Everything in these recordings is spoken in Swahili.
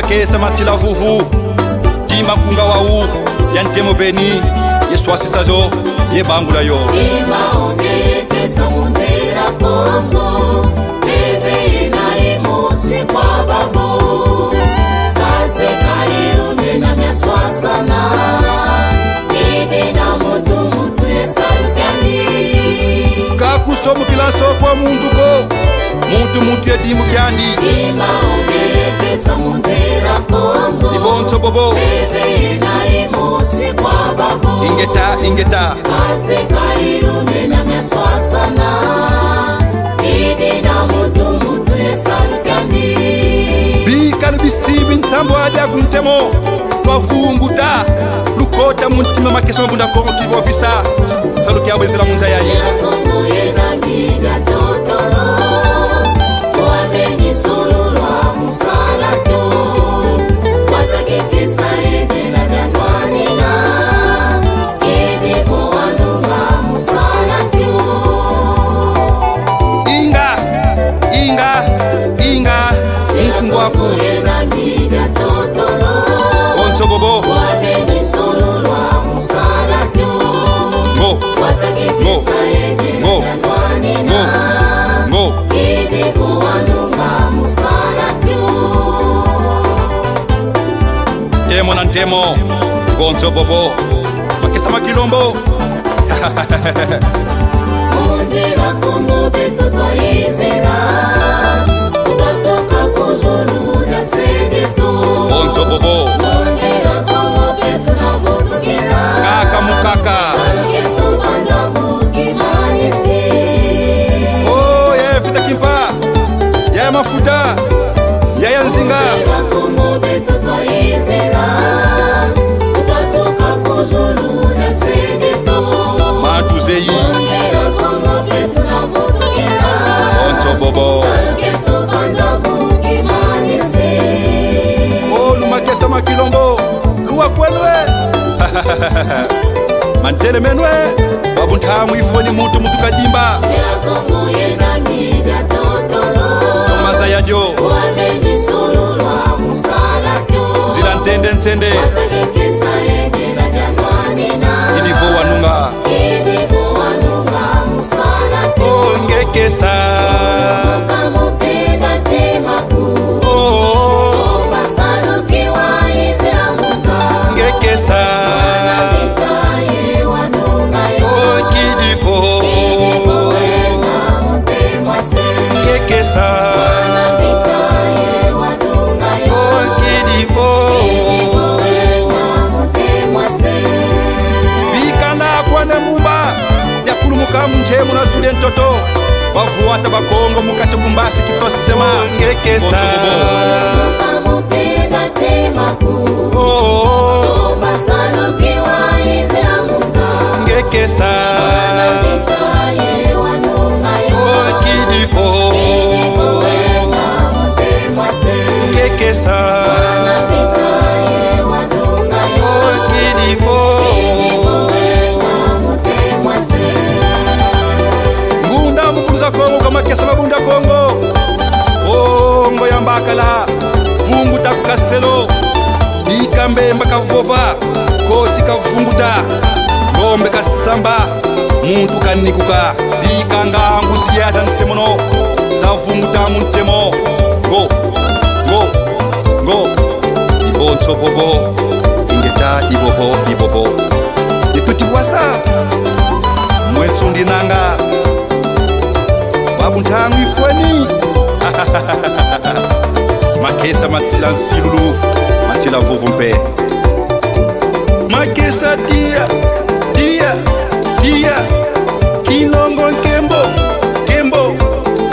makesa matila vuvu Dima kunga wau Yantemo beni Yesu asisa jo Ye bangula yo Dima onge kesa munzira kombo Bebe na emosi kwa babo Kase kailu nena miaswasana Idi na mutu yesalukani Kakusomu kila sokwa mundu ko Mutu yedimu kyandi Dima onge kesa munzira kombo Ibonso bobo Bebe na emosi kwa babo Ingeta Kase kailu nena miaswasana Idi na mutu yesalukani Bikali bisibi ntambo adia kuntemo Twavunguta Lukota muntima makesa mabunda kongo kivo visa Saluki abwezela munza yayi Kongo yena miga totolo Wamenyi sululwa musala kyo Fata kekesa edela janwanina Kidivu wanunga musala kyo Inga Mkungwaku Kongo yena miga totolo Onto bobo Wamenyi sululwa musala kyo Ngo Fata kekesa edela janwanina Ngo Kidivu wanunga musala kyo Demo na demo Gonzo bobo Makesa makilombo Munzira kumbu betu twaizira Utatoka kuzulu na segetu Gonzo bobo Munzira kumbu betu na vutukira Kaka mukaka Saluketu vanjabu kimanisi Oh yeah fita kimpa Yaya mafuta Yaya nzinga Munzira kumbu betu twaizira Utatoka kuzulu na segetu Matuzeyi Munzira kumbu betu na vutukira Gonzo bobo Saluketu vanjabu kimanisi Oh lumakesa makilombo Luwa kwenwe Mantele menwe Wabuntamu ifoni mutu kadimba Kongo yena miga totolo Tomaza ya jo Wamenyi sululwa musala kyo Zila nzende Watakekesa edela janwanina Idivo wanunga Kidivu wanunga musala kyo Ngekesa Mukamupenda temaku Oh Oba salukiwa izila muza Ngekesa Wanavitaye wanunga yo Kidivo Kidivu wena mutemwase Ngekesa Wanavitaye wanunga yo Kidivo Kidivu wena mutemwase Bikana kwane mumba Yakulumuka mjemu na zule ntoto Bavuata bakongo mukate kumbasi kifto sema Ngekesa Mukamupenda temaku Oh Oba salukiwa izila muza Ngekesa Wanavitaye wanunga yo Kidivo Kidivu wena mutemwase Ngekesa Wanavitaye wanunga yo Kidivo Kidivu wena mutemwase Ngunda mukuluza kongo kama kesa mabunda kongo Ongo ya mbakala Vunguta kukaselo Bikambe mbakavova Kosi kavunguta Ngombe kasamba Muntu kanikuka Bikanga nguzi yata nsemono Zavunguta muntemo Ngo Ibonso bobo Ingeta ibobo Nituti wasa Mwetsundi nanga Wabuntangu ifweni Makesa matsila nsilulu Matsila vuvu mpe Makesa dia Kinongo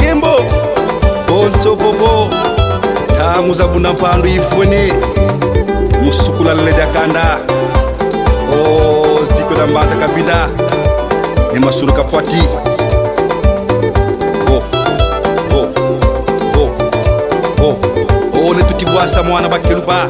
Kembo Bonso bobo Tangu zabuna mpandu ifweni Musukula leleja kanda Oh ziko da mbata kabinda Nemasuru kapwati Oh ne tutibwasa mwana bakeluba